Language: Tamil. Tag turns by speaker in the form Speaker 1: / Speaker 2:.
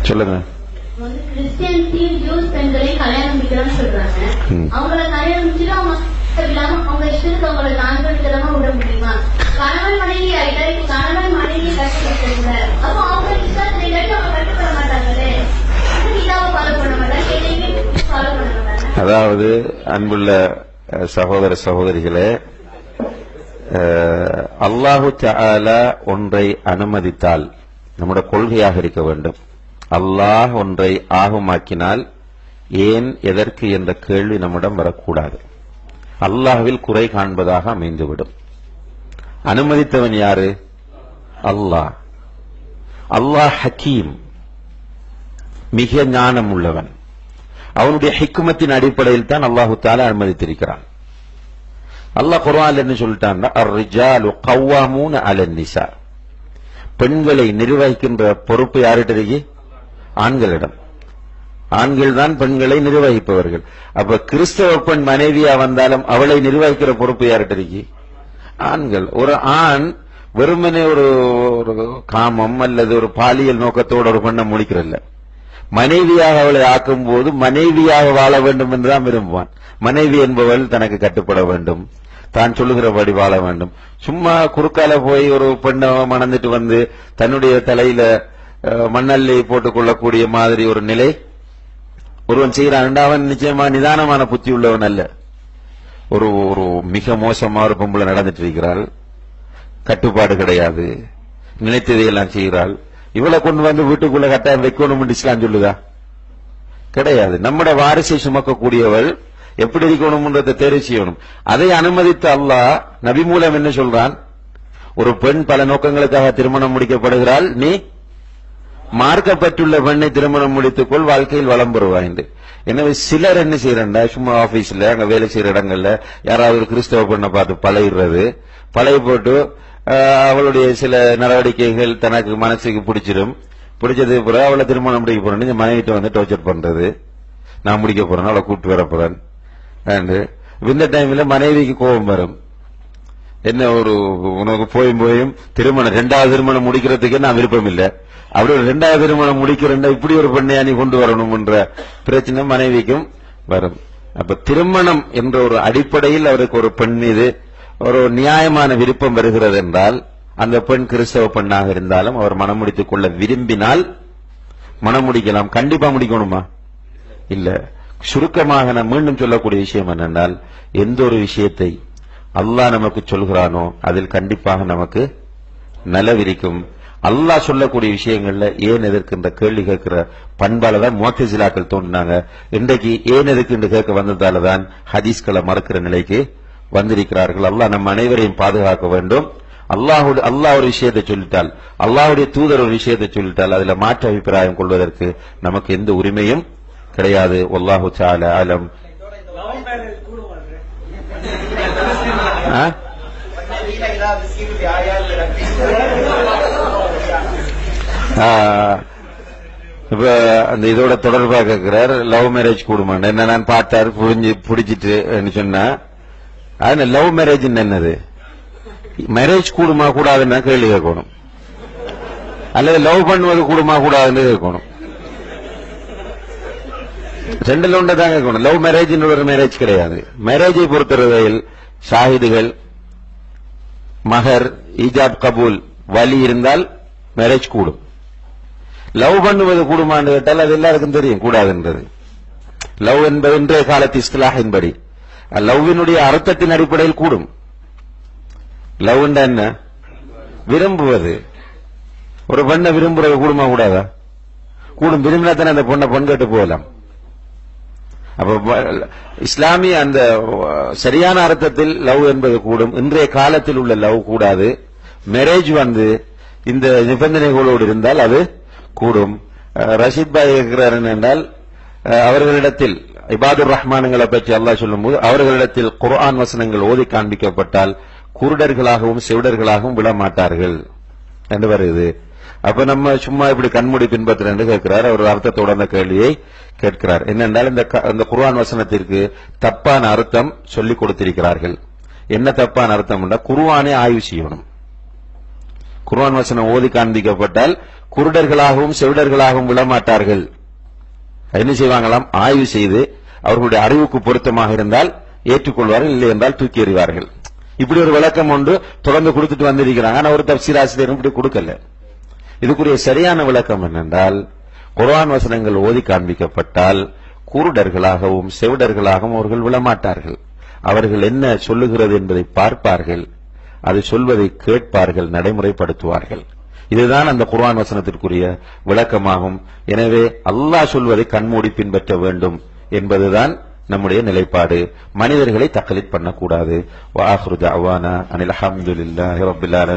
Speaker 1: சொல்லுங்க.
Speaker 2: கிறிஸ்டியன்ஸி ஜூஸ் பெண்களை கல்யாணம் முடிக்கிறான்னு சொல்றாங்க. அவங்கள கல்யாணம் முடிச்சுட்டு அவங்க இஷ்டத்துக்கு அவங்களை நான்கு விட முடியுமா? கணவன் மனைவி ஆயிட்டா இப்ப கணவன் மனைவி கஷ்டப்பட்டு அப்போ அவங்க இஷ்டத்தை இல்லாட்டி அவங்க கட்டுப்பட மாட்டாங்களே, இதாவை ஃபாலோ பண்ண மாட்டாங்க, எதையுமே ஃபாலோ பண்ண மாட்டாங்க.
Speaker 1: அதாவது அன்புள்ள சகோதர சகோதரிகளே, அல்லாஹு தஆலா ஒன்றை அனுமதித்தால் நம்முடைய கொள்கையாக இருக்க வேண்டும். அல்லாஹ் ஒன்றை ஆகுமாக்கினால் ஏன் எதற்கு என்ற கேள்வி நம்மிடம் வரக்கூடாது. அல்லாஹ்வில் குறை காண்பதாக அமைந்துவிடும். அனுமதித்தவன் யாரு? அல்லாஹ். அல்லாஹ் ஹக்கீம், மிக ஞானம் உள்ளவன். அவனுடைய ஹிக்மத்தின் அடிப்படையில் தான் அல்லாஹு தஆலா அனுமதித்திருக்கிறான். அல்லாஹ் குர்ஆன்ல என்ன சொல்லிட்டான்னா, அர்-ரிஜாலு கவ்வாமூன அலன் நிசா, பெண்களை நிர்வகிக்கின்ற பொறுப்பு யார்கிட்ட இருக்கு? ஆண்களிடம். ஆண்கள் தான் பெண்களை நிர்வகிப்பவர்கள். அப்ப கிறிஸ்தவ பெண் மனைவியா வந்தாலும் அவளை நிர்வகிக்கிற பொறுப்பு யார்கிட்ட இருக்கு? ஆண்கள். ஒரு ஆண் வெறுமனே ஒரு காமம் அல்லது ஒரு பாலியல் நோக்கத்தோட ஒரு பெண்ணை முடிக்கிறல்ல, மனைவியாக அவளை ஆக்கும் போது மனைவியாக வாழ வேண்டும் என்றுதான் விரும்புவான். மனைவி என்பவள் தனக்கு கட்டுப்பட வேண்டும், தான் சொல்லுகிறபடி வாழ வேண்டும். சும்மா குறுக்கால போய் ஒரு பெண்ணை மணந்துட்டு வந்து தன்னுடைய தலையில மண்ணல்லி போட்டுக் கொள்ளக்கூடிய மாதிரி ஒரு நிலை ஒருவன் செய்கிறான். அவன் நிச்சயமா நிதானமான புத்தி உள்ளவன் அல்ல. ஒரு ஒரு மிக மோசமா ஒரு பொம்பளை நடந்துட்டு இருக்கிறாள், கட்டுப்பாடு கிடையாது, நினைத்ததையெல்லாம் செய்கிறாள். இவளை கொண்டு வந்து வீட்டுக்குள்ள கட்டாயம் வைக்கணும் இஸ்லாம் சொல்லுதா? கிடையாது. நம்முடைய வாரிசை சுமக்கக்கூடியவள் எப்படி இருக்கணும்ன்றதை தேர்வு செய்யணும். அதை அனுமதித்த அல்லாஹ் நபி மூலம் என்ன சொல்றான்? ஒரு பெண் பல நோக்கங்களுக்காக திருமணம் முடிக்கப்படுகிறாள், நீ மார்க்கப்பட்டுள்ள பெண்ணை திருமணம் முடித்துக்கொள், வாழ்க்கையில் வளம் பெறுவாய் என்று. எனவே சிலர் என்ன செய்யறா, சும்மா ஆபீஸ்ல அங்க வேலை செய்யற இடங்கள்ல யாராவது ஒரு கிறிஸ்தவ பெண்ணை பார்த்து பழகிறது, பழகி போட்டு அவளுடைய சில நடவடிக்கைகள் தனக்கு மனசுக்கு பிடிச்சிடும். பிடிச்சதுக்கு பிறகு அவளை திருமணம் முடிக்க போறேன்னு மனைவிட்ட வந்து டார்ச்சர் பண்றது, நான் முடிக்க போறேன், அவளை கூப்பிட்டு வர போறேன். இந்த டைம்ல மனைவிக்கு கோபம் வரும். என்ன ஒரு உனக்கு போயும் திருமணம் ரெண்டாவது திருமணம் முடிக்கிறதுக்கு நான் விருப்பம் இல்லை, அப்படி ஒரு ரெண்டாவது திருமணம் முடிக்கிறேன், இப்படி ஒரு பெண்ணையா நீ கொண்டு வரணும் என்ற பிரச்சனை மனைவிக்கும் வரும். அப்ப திருமணம் என்ற ஒரு அடிப்படையில் அவருக்கு ஒரு பெண் மீது ஒரு நியாயமான விருப்பம் வருகிறது என்றால், அந்த பெண் கிறிஸ்தவ பெண்ணாக இருந்தாலும் அவர் மனம் முடித்துக் கொள்ள விரும்பினால் மனம் முடிக்கலாம். கண்டிப்பா முடிக்கணுமா? இல்ல. சுருக்கமாக நான் மீண்டும் சொல்லக்கூடிய விஷயம் என்னென்றால், எந்த ஒரு விஷயத்தை அல்லாஹ் நமக்கு சொல்கிறானோ அதில் கண்டிப்பாக நமக்கு நலவிருக்கும். அல்லாஹ் சொல்லக்கூடிய விஷயங்கள்ல ஏன் எதற்கு என்ற கேள்வி கேட்கிற பண்பால தான் முஅத்தஸிலாக்கள் தோன்றினாங்க. இன்றைக்கு ஏன் எதற்கு என்று கேட்க வந்ததால தான் ஹதீஸ்களை மறுக்கிற நிலைக்கு வந்திருக்கிறார்கள். அல்லாஹ் நம் அனைவரையும் பாதுகாக்க வேண்டும். அல்லாஹ் ஒரு விஷயத்தை சொல்லிட்டால், அல்லாஹ்வுடைய தூதர் ஒரு விஷயத்தை சொல்லிட்டால் அதுல மாற்று அபிப்பிராயம் கொள்வதற்கு நமக்கு எந்த உரிமையும் கிடையாது. வல்லாஹு தஆலா அலம். இப்ப அந்த இதோட தொடர்பாக கேட்கிறார், லவ் மேரேஜ் கூடுமான்னு. என்ன நான் பார்த்தாரு புடிச்சிட்டு சொன்னா, அது லவ் மேரேஜ் என்னது? மேரேஜ் கூடுமா கூடாதுன்னா கேள்வி கேட்கணும், அல்லது லவ் பண்ணுவது கூடுமா கூடாதுன்னு கேட்கணும். ரெண்டுல ஒன்றை தான் கேட்கணும். லவ் மேரேஜ் ஒரு மேரேஜ் கிடையாது. மேரேஜை பொறுத்தவரையில் ஷாஹிதுகள், மகர், ஈஜாப் கபூல், வலி இருந்தால் மேரேஜ் கூடும். லவ் பண்ணுவது கூடுமான்னு கேட்டால் அது எல்லாருக்கும் தெரியும் கூடாதுன்றது. லவ் என்பது இன்றைய காலத்து இஸ்திலாஹின்படி லவ்வினுடைய அர்த்தத்தின் அடிப்படையில் கூடும். லவ் என்ன? விரும்புவது. ஒரு பெண்ணை விரும்புறது கூடுமா கூடாதா? கூடும். விரும்பினா தானே அந்த பொண்ணை பொன் கேட்டு போகலாம். அப்ப இஸ்லாமிய அந்த சரியான அர்த்தத்தில் லவ் என்பது கூடும். இன்றைய காலத்தில் உள்ள லவ் கூடாது. மேரேஜ் இந்த நிபந்தனைகளோடு இருந்தால் அது கூடும். ரஷீத் பாய் இருக்கிறார் என்றால், அவர்களிடத்தில் இபாதுர் ரஹ்மான்களை பற்றி அல்லாஹ் சொல்லும் போது அவர்களிடத்தில் குர்ஆன் வசனங்கள் ஓதி காண்பிக்கப்பட்டால் குருடர்களாகவும் செவிடர்களாகவும் விடமாட்டார்கள் என்று வருது. அப்ப நம்ம சும்மா இப்படி கண்மூடி பின்பற்ற கேட்கிறார். அவர் அர்த்தத்தோட அந்த கேள்வியை கேட்கிறார். என்னென்றால், இந்த குர்ஆன் வசனத்திற்கு தப்பான அர்த்தம் சொல்லிக் கொடுத்திருக்கிறார்கள். என்ன தப்பான அர்த்தம்? குர்ஆனை ஆய்வு செய்யணும். குர்ஆன் வசனம் ஓதி காண்பிக்கப்பட்டால் குருடர்களாகவும் செவிடர்களாகவும் விழமாட்டார்கள். என்ன செய்வாங்களாம்? ஆய்வு செய்து அவர்களுடைய அறிவுக்கு பொருத்தமாக இருந்தால் ஏற்றுக்கொள்வார்கள், இல்லை என்றால் தூக்கி எறிவார்கள். இப்படி ஒரு விளக்கம் ஒன்று தொடர்ந்து கொடுத்துட்டு வந்திருக்கிறாங்க. ஆனா ஒரு தப்சீர் ஆசிரியர் இப்படி கொடுக்கல. இதுக்குரிய சரியான விளக்கம் என்னென்றால், குர்ஆன் வசனங்கள் ஓதி காண்பிக்கப்பட்டால் குருடர்களாகவும் செவிடர்களாகவும் அவர்கள் விழமாட்டார்கள். அவர்கள் என்ன சொல்லுகிறது என்பதை பார்ப்பார்கள், அது சொல்வதை கேட்பார்கள், நடைமுறைப்படுத்துவார்கள். இதுதான் அந்த குர்ஆன் வசனத்திற்குரிய விளக்கமாகும். எனவே அல்லாஹ் சொல்வதை கண்மூடி பின்பற்ற வேண்டும் என்பதுதான் நம்முடைய நிலைப்பாடு. மனிதர்களை தக்லீத் பண்ணக்கூடாது. வ ஆகிரு தஅவானா அனில் ஹம்துலில்லாஹி ரப்பில் ஆலமீன்.